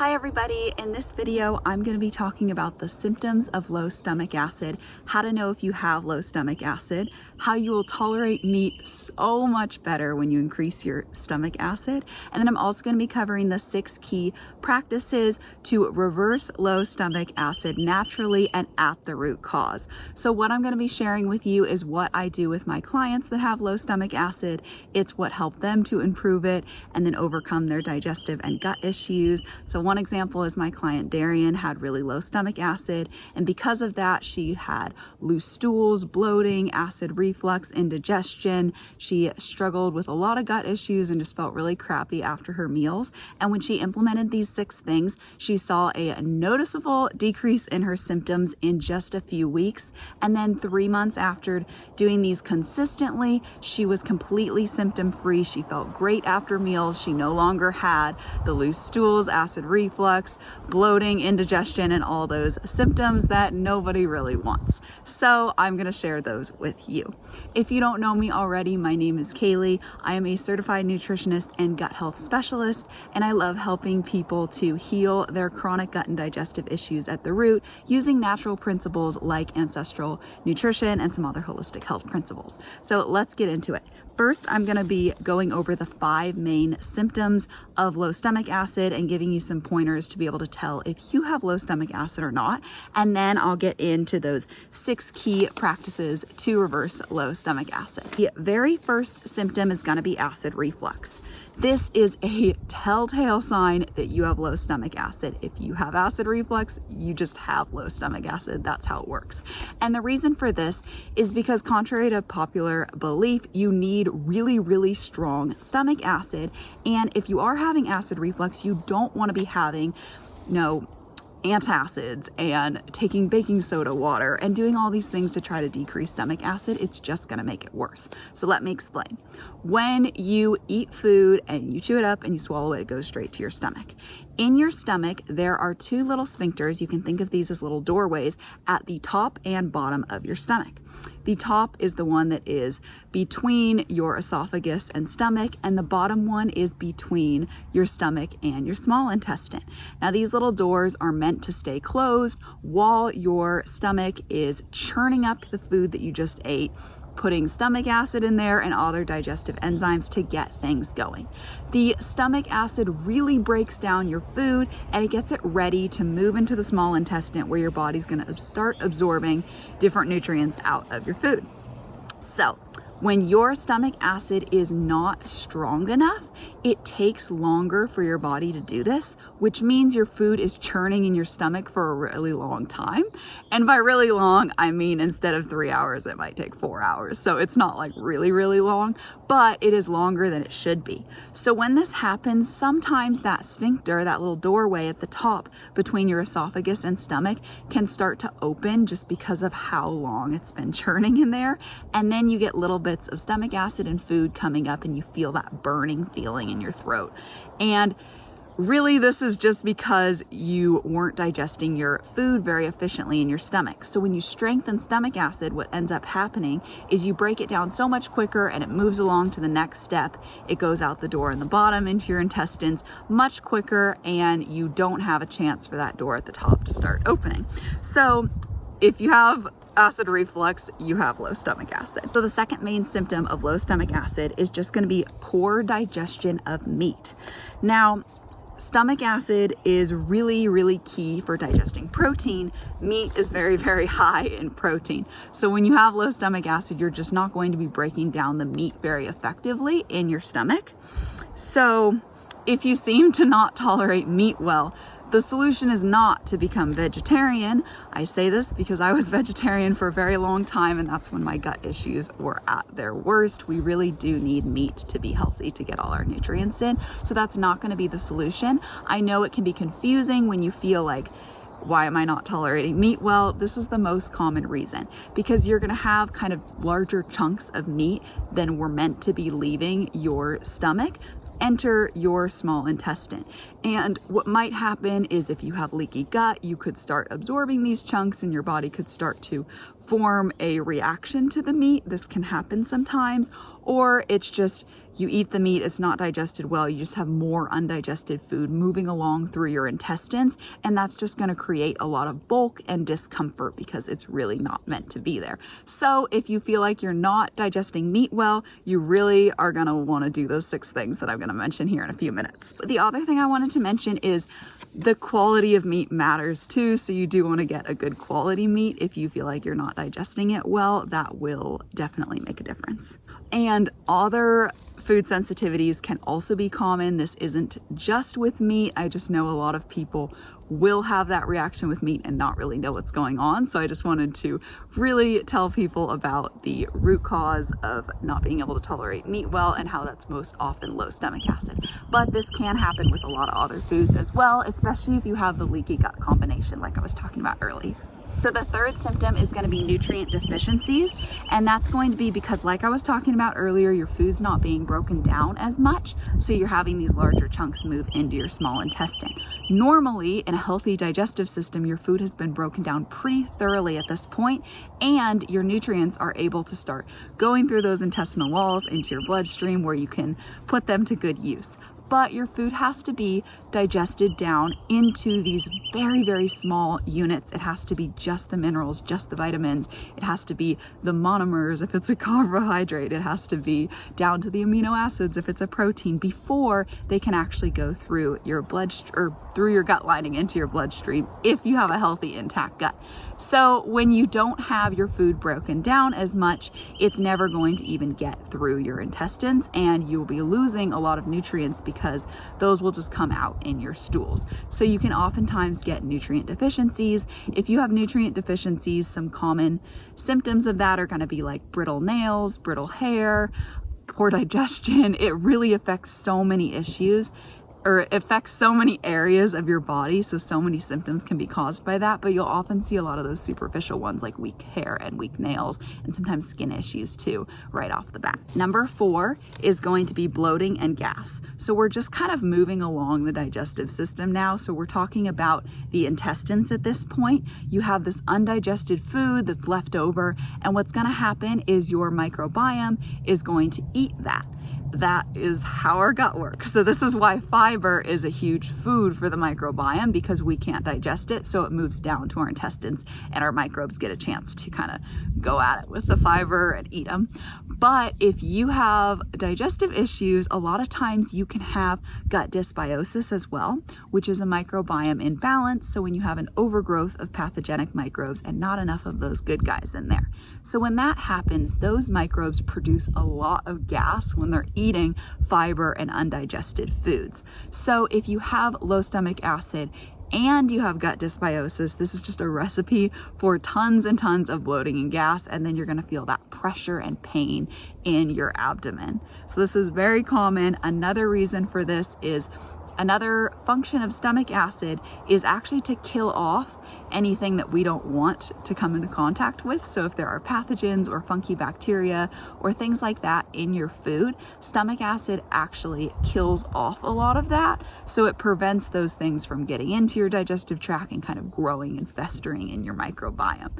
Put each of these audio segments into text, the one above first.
Hi everybody, in this video I'm going to be talking about the symptoms of low stomach acid, how to know if you have low stomach acid, how you will tolerate meat so much better when you increase your stomach acid, and then I'm also going to be covering the 6 key practices to reverse low stomach acid naturally and at the root cause. So what I'm going to be sharing with you is what I do with my clients that have low stomach acid. It's what helped them to improve it and then overcome their digestive and gut issues. So one example is my client Darian had really low stomach acid, and because of that she had loose stools, bloating, acid reflux, indigestion. She struggled with a lot of gut issues and just felt really crappy after her meals. And when she implemented these 6 things, she saw a noticeable decrease in her symptoms in just a few weeks. And then 3 months after doing these consistently, she was completely symptom free. She felt great after meals. She no longer had the loose stools, acid reflux, bloating, indigestion, and all those symptoms that nobody really wants. So I'm going to share those with you. If you don't know me already, my name is Kaylee. I am a certified nutritionist and gut health specialist, and I love helping people to heal their chronic gut and digestive issues at the root using natural principles like ancestral nutrition and some other holistic health principles. So let's get into it. First, I'm going to be going over the 5 main symptoms of low stomach acid and giving you some pointers to be able to tell if you have low stomach acid or not. And then I'll get into those 6 key practices to reverse low stomach acid. The very first symptom is going to be acid reflux. This is a telltale sign that you have low stomach acid. If you have acid reflux, you just have low stomach acid. That's how it works. And the reason for this is because, contrary to popular belief, you need really strong stomach acid. And if you are having acid reflux, you don't want to be having, antacids and taking baking soda water and doing all these things to try to decrease stomach acid. It's just going to make it worse. So let me explain. When you eat food and you chew it up and you swallow it, it goes straight to your stomach. In your stomach, there are 2 little sphincters. You can think of these as little doorways at the top and bottom of your stomach. The top is the one that is between your esophagus and stomach, and the bottom one is between your stomach and your small intestine. Now, these little doors are meant to stay closed while your stomach is churning up the food that you just ate, putting stomach acid in there and other digestive enzymes to get things going. The stomach acid really breaks down your food and it gets it ready to move into the small intestine, where your body's going to start absorbing different nutrients out of your food. So when your stomach acid is not strong enough, it takes longer for your body to do this, which means your food is churning in your stomach for a really long time. And by really long, I mean instead of 3 hours, it might take 4 hours. So it's not like really long, but it is longer than it should be. So when this happens, sometimes that sphincter, that little doorway at the top between your esophagus and stomach, can start to open just because of how long it's been churning in there. And then you get little bits of stomach acid and food coming up, and you feel that burning feeling in your throat. And really, this is just because you weren't digesting your food very efficiently in your stomach. So when you strengthen stomach acid, what ends up happening is you break it down so much quicker and it moves along to the next step. It goes out the door in the bottom into your intestines much quicker, and you don't have a chance for that door at the top to start opening. So if you have acid reflux, you have low stomach acid. So the second main symptom of low stomach acid is just going to be poor digestion of meat. Now, stomach acid is really key for digesting protein. Meat is very high in protein. So when you have low stomach acid, you're just not going to be breaking down the meat very effectively in your stomach. So if you seem to not tolerate meat well, the solution is not to become vegetarian. I say this because I was vegetarian for a very long time, and that's when my gut issues were at their worst. We really do need meat to be healthy, to get all our nutrients in. So that's not going to be the solution. I know it can be confusing when you feel like, why am I not tolerating meat? Well, this is the most common reason, because you're going to have kind of larger chunks of meat than were meant to be leaving your stomach enter your small intestine. And what might happen is, if you have leaky gut, you could start absorbing these chunks and your body could start to form a reaction to the meat. This can happen sometimes. Or it's just you eat the meat, it's not digested well, you just have more undigested food moving along through your intestines, and that's just going to create a lot of bulk and discomfort because it's really not meant to be there. So if you feel like you're not digesting meat well, you really are going to want to do those 6 things that I'm going to mention here in a few minutes. The other thing I wanted to mention is the quality of meat matters too, so you do want to get a good quality meat. If you feel like you're not digesting it well, that will definitely make a difference. And other food sensitivities can also be common. This isn't just with meat. I just know a lot of people will have that reaction with meat and not really know what's going on. So I just wanted to really tell people about the root cause of not being able to tolerate meat well and how that's most often low stomach acid. But this can happen with a lot of other foods as well, especially if you have the leaky gut combination like I was talking about earlier. So the third symptom is going to be nutrient deficiencies, and that's going to be because, like I was talking about earlier, your food's not being broken down as much, so you're having these larger chunks move into your small intestine. Normally, in a healthy digestive system, your food has been broken down pretty thoroughly at this point, and your nutrients are able to start going through those intestinal walls into your bloodstream where you can put them to good use. But your food has to be digested down into these very, very small units. It has to be just the minerals, just the vitamins. It has to be the monomers if it's a carbohydrate. It has to be down to the amino acids if it's a protein before they can actually go through your through your gut lining into your bloodstream if you have a healthy, intact gut. So when you don't have your food broken down as much, it's never going to even get through your intestines, and you'll be losing a lot of nutrients because those will just come out in your stools. So you can oftentimes get nutrient deficiencies. If you have nutrient deficiencies, some common symptoms of that are going to be like brittle nails, brittle hair, poor digestion. It really affects so many issues, or affects so many areas of your body, so many symptoms can be caused by that, but you'll often see a lot of those superficial ones like weak hair and weak nails, and sometimes skin issues too, right off the bat. Number 4 is going to be bloating and gas. So we're just kind of moving along the digestive system now, so we're talking about the intestines at this point. You have this undigested food that's left over, and what's going to happen is your microbiome is going to eat that. That is how our gut works. So this is why fiber is a huge food for the microbiome, because we can't digest it, so it moves down to our intestines and our microbes get a chance to kind of go at it with the fiber and eat them. But if you have digestive issues, a lot of times you can have gut dysbiosis as well, which is a microbiome imbalance. So when you have an overgrowth of pathogenic microbes and not enough of those good guys in there. So when that happens, those microbes produce a lot of gas when they're eating fiber and undigested foods. So if you have low stomach acid and you have gut dysbiosis, this is just a recipe for tons and tons of bloating and gas, and then you're going to feel that pressure and pain in your abdomen. So this is very common. Another reason for this is another function of stomach acid is actually to kill off anything that we don't want to come into contact with. So if there are pathogens or funky bacteria or things like that in your food, stomach acid actually kills off a lot of that. So it prevents those things from getting into your digestive tract and kind of growing and festering in your microbiome.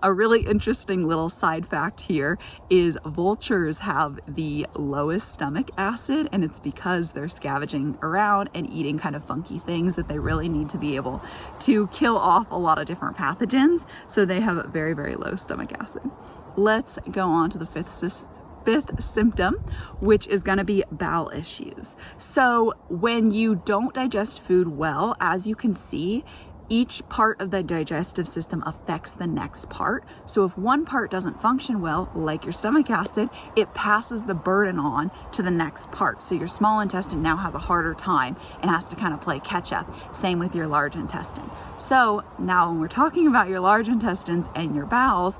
A really interesting little side fact here is vultures have the lowest stomach acid, and it's because they're scavenging around and eating kind of funky things that they really need to be able to kill off a lot of different pathogens, so they have a very, very low stomach acid. Let's go on to the fifth symptom, which is going to be bowel issues. So when you don't digest food well, as you can see, each part of the digestive system affects the next part. So if one part doesn't function well, like your stomach acid, it passes the burden on to the next part. So your small intestine now has a harder time and has to kind of play catch up. Same with your large intestine. So now when we're talking about your large intestines and your bowels,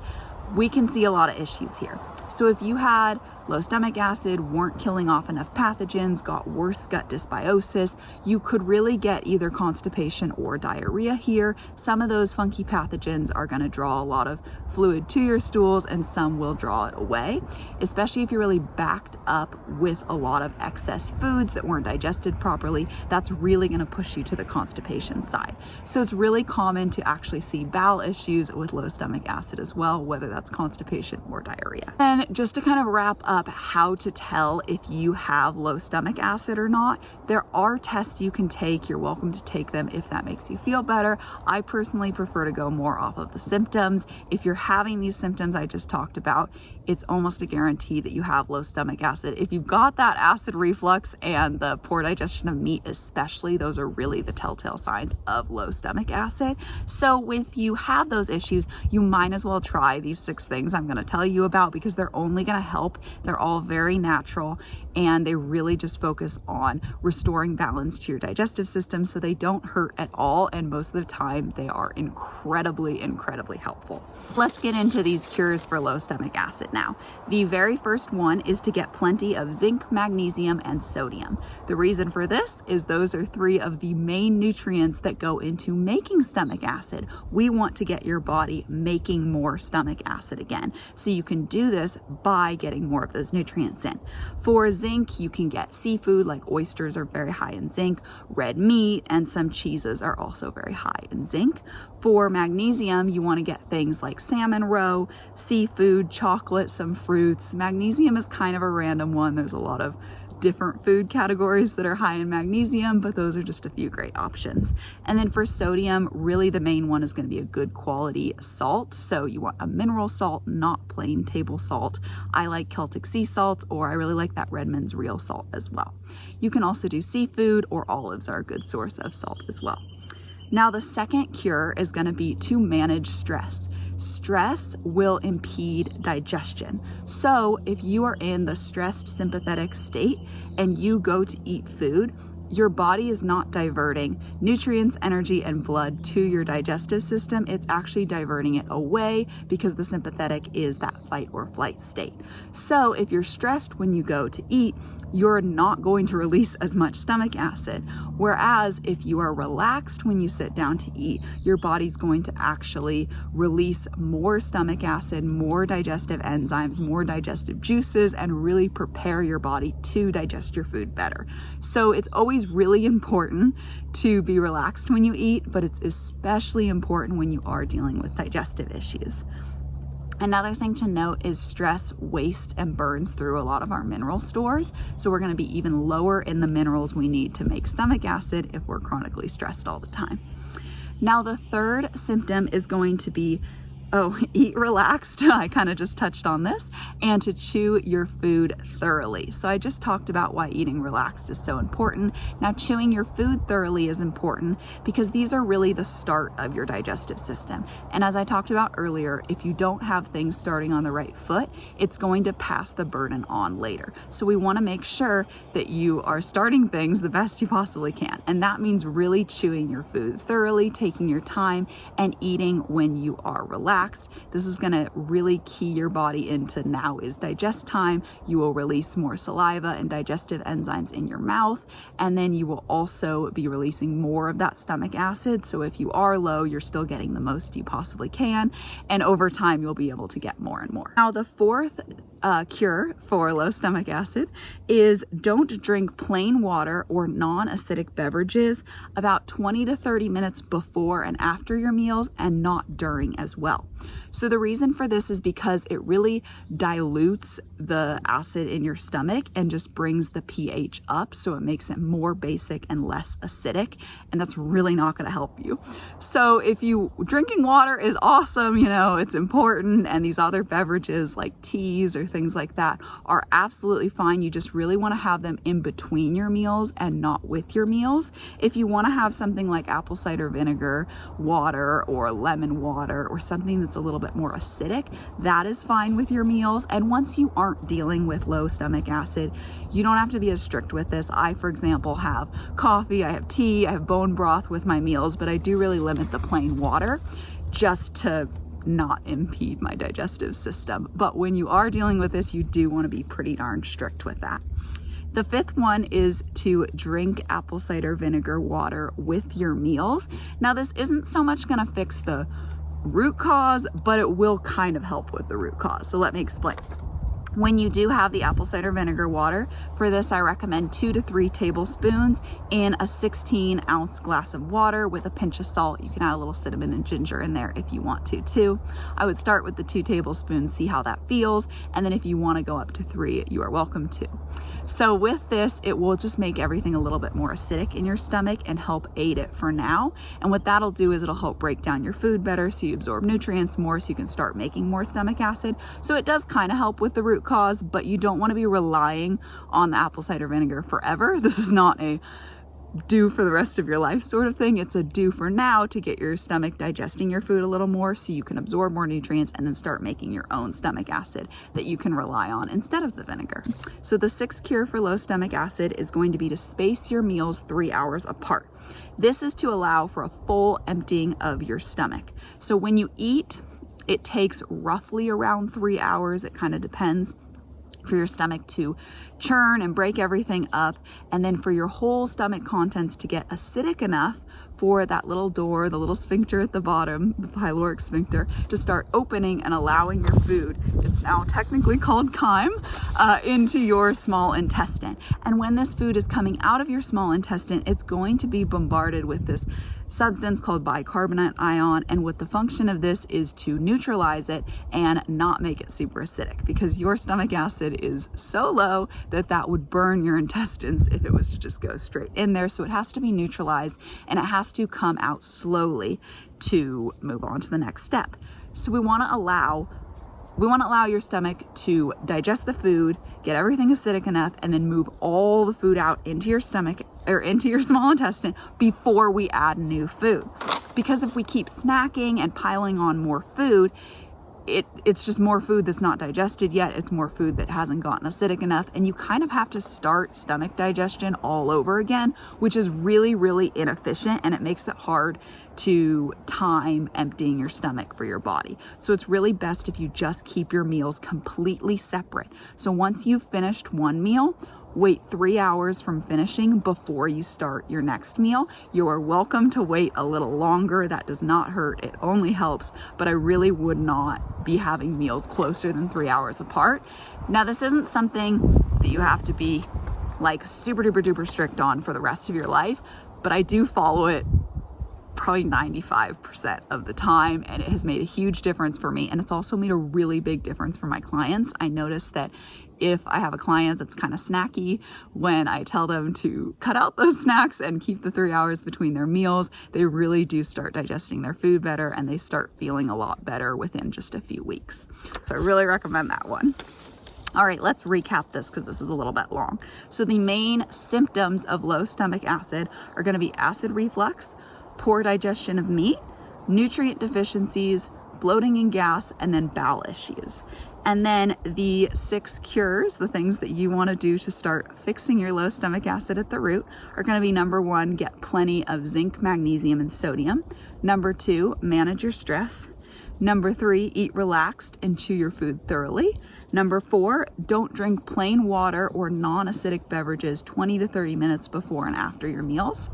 we can see a lot of issues here. So if you had low stomach acid, weren't killing off enough pathogens, got worse gut dysbiosis, you could really get either constipation or diarrhea here. Some of those funky pathogens are going to draw a lot of fluid to your stools, and some will draw it away, especially if you're really backed up with a lot of excess foods that weren't digested properly. That's really going to push you to the constipation side. So it's really common to actually see bowel issues with low stomach acid as well, whether that's constipation or diarrhea. And just to kind of wrap up how to tell if you have low stomach acid or not. There are tests you can take. You're welcome to take them if that makes you feel better. I personally prefer to go more off of the symptoms. If you're having these symptoms I just talked about, it's almost a guarantee that you have low stomach acid. If you've got that acid reflux and the poor digestion of meat especially, those are really the telltale signs of low stomach acid. So if you have those issues, you might as well try these 6 things I'm going to tell you about, because they're only going to help. They're all very natural, and they really just focus on restoring balance to your digestive system, so they don't hurt at all, and most of the time they are incredibly helpful. Let's get into these cures for low stomach acid now. The very first one is to get plenty of zinc, magnesium, and sodium. The reason for this is those are 3 of the main nutrients that go into making stomach acid. We want to get your body making more stomach acid again. So you can do this by getting more of those nutrients in. For zinc, you can get seafood, like oysters are very high in zinc, red meat, and some cheeses are also very high in zinc. For magnesium, you want to get things like salmon roe, seafood, chocolate, some fruits. Magnesium is kind of a random one. There's a lot of different food categories that are high in magnesium, but those are just a few great options. And then for sodium, really the main one is going to be a good quality salt. So you want a mineral salt, not plain table salt. I like Celtic sea salt, or I really like that Redmond's real salt as well. You can also do seafood, or olives are a good source of salt as well. Now, the second cure is going to be to manage stress. Stress will impede digestion. So if you are in the stressed sympathetic state and you go to eat food, your body is not diverting nutrients, energy, and blood to your digestive system. It's actually diverting it away, because the sympathetic is that fight or flight state. So if you're stressed when you go to eat, you're not going to release as much stomach acid. Whereas if you are relaxed when you sit down to eat, your body's going to actually release more stomach acid, more digestive enzymes, more digestive juices, and really prepare your body to digest your food better. So it's always really important to be relaxed when you eat, but it's especially important when you are dealing with digestive issues. Another thing to note is stress wastes and burns through a lot of our mineral stores. So we're going to be even lower in the minerals we need to make stomach acid if we're chronically stressed all the time. Now, the third symptom is going to be eat relaxed. I kind of just touched on this, and to chew your food thoroughly. So I just talked about why eating relaxed is so important. Now, chewing your food thoroughly is important because these are really the start of your digestive system. And as I talked about earlier, if you don't have things starting on the right foot, it's going to pass the burden on later. So we want to make sure that you are starting things the best you possibly can. And that means really chewing your food thoroughly, taking your time, and eating when you are relaxed. This is going to really key your body into now is digest time. You will release more saliva and digestive enzymes in your mouth, and then you will also be releasing more of that stomach acid. So if you are low, you're still getting the most you possibly can, and over time you'll be able to get more and more. Now, the fourth cure for low stomach acid is don't drink plain water or non-acidic beverages about 20 to 30 minutes before and after your meals, and not during as well. So the reason for this is because it really dilutes the acid in your stomach and just brings the pH up, so it makes it more basic and less acidic, and that's really not going to help you. So if you drinking water is awesome, it's important, and these other beverages like teas or things like that are absolutely fine. You just really want to have them in between your meals and not with your meals. If you want to have something like apple cider vinegar water or lemon water or something that's a little bit more acidic, that is fine with your meals. And once you aren't dealing with low stomach acid, you don't have to be as strict with this. I, for example, have coffee, I have tea, I have bone broth with my meals, but I do really limit the plain water just to not impede my digestive system. But when you are dealing with this, you do want to be pretty darn strict with that. The fifth one is to drink apple cider vinegar water with your meals. Now, this isn't so much going to fix the root cause, but it will kind of help with the root cause. So let me explain. When you do have the apple cider vinegar water, for this I recommend 2 to 3 tablespoons in a 16-ounce glass of water with a pinch of salt. You can add a little cinnamon and ginger in there if you want to too. I would start with the 2 tablespoons, see how that feels, and then if you want to go up to 3, you are welcome to. So with this, it will just make everything a little bit more acidic in your stomach and help aid it for now. And what that'll do is it'll help break down your food better so you absorb nutrients more, so you can start making more stomach acid. So it does kind of help with the root cause, but you don't want to be relying on the apple cider vinegar forever. This is not a do for the rest of your life sort of thing. It's a do for now to get your stomach digesting your food a little more so you can absorb more nutrients and then start making your own stomach acid that you can rely on instead of the vinegar. So the 6th cure for low stomach acid is going to be to space your meals 3 hours apart. This is to allow for a full emptying of your stomach. So when you eat, it takes roughly around 3 hours. It kind of depends, for your stomach to churn and break everything up, and then for your whole stomach contents to get acidic enough for that little door, the little sphincter at the bottom, the pyloric sphincter, to start opening and allowing your food, it's now technically called chyme, into your small intestine. And when this food is coming out of your small intestine, it's going to be bombarded with this substance called bicarbonate ion, and what the function of this is to neutralize it and not make it super acidic, because your stomach acid is so low that that would burn your intestines if it was to just go straight in there. So it has to be neutralized, and it has to come out slowly to move on to the next step. So we want to allow your stomach to digest the food, get everything acidic enough, and then move all the food out into your stomach or into your small intestine before we add new food. Because if we keep snacking and piling on more food, it's just more food that's not digested yet. It's more food that hasn't gotten acidic enough, and you kind of have to start stomach digestion all over again, which is really, really inefficient, and it makes it hard to time emptying your stomach for your body. So it's really best if you just keep your meals completely separate. So once you've finished one meal, wait 3 hours from finishing before you start your next meal. You are welcome to wait a little longer. That does not hurt. It only helps, but I really would not be having meals closer than 3 hours apart. Now, this isn't something that you have to be like super duper duper strict on for the rest of your life, but I do follow it probably 95% of the time, and it has made a huge difference for me, and it's also made a really big difference for my clients. I notice that if I have a client that's kind of snacky, when I tell them to cut out those snacks and keep the 3 hours between their meals, they really do start digesting their food better, and they start feeling a lot better within just a few weeks. So I really recommend that one. All right, let's recap this because this is a little bit long. So the main symptoms of low stomach acid are going to be acid reflux, poor digestion of meat, nutrient deficiencies, bloating and gas, and then bowel issues. And then the 6 cures, the things that you want to do to start fixing your low stomach acid at the root, are going to be: number 1, get plenty of zinc, magnesium, and sodium. Number 2, manage your stress. Number 3, eat relaxed and chew your food thoroughly. Number 4, don't drink plain water or non-acidic beverages 20 to 30 minutes before and after your meals.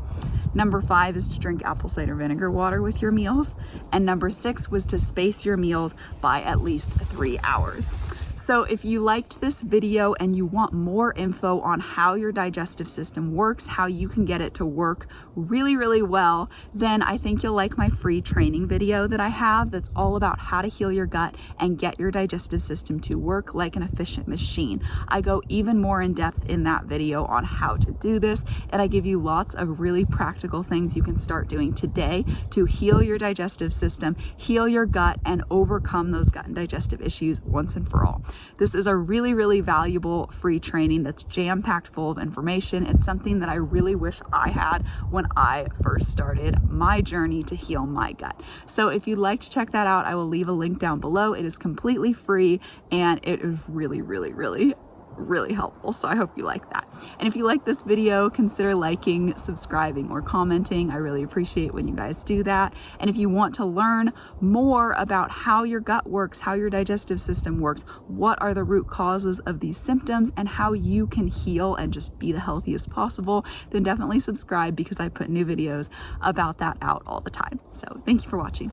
Number 5 is to drink apple cider vinegar water with your meals. And number 6 was to space your meals by at least 3 hours. So if you liked this video and you want more info on how your digestive system works, how you can get it to work really, really well, then I think you'll like my free training video that I have that's all about how to heal your gut and get your digestive system to work like an efficient machine. I go even more in depth in that video on how to do this, and I give you lots of really practical things you can start doing today to heal your digestive system, heal your gut, and overcome those gut and digestive issues once and for all. This is a really, really valuable free training that's jam-packed full of information. It's something that I really wish I had when I first started my journey to heal my gut. So if you'd like to check that out, I will leave a link down below. It is completely free, and it is really, really, really helpful. So I hope you like that. And if you like this video, consider liking, subscribing, or commenting. I really appreciate when you guys do that. And if you want to learn more about how your gut works, how your digestive system works, what are the root causes of these symptoms, and how you can heal and just be the healthiest possible, then definitely subscribe, because I put new videos about that out all the time. So thank you for watching.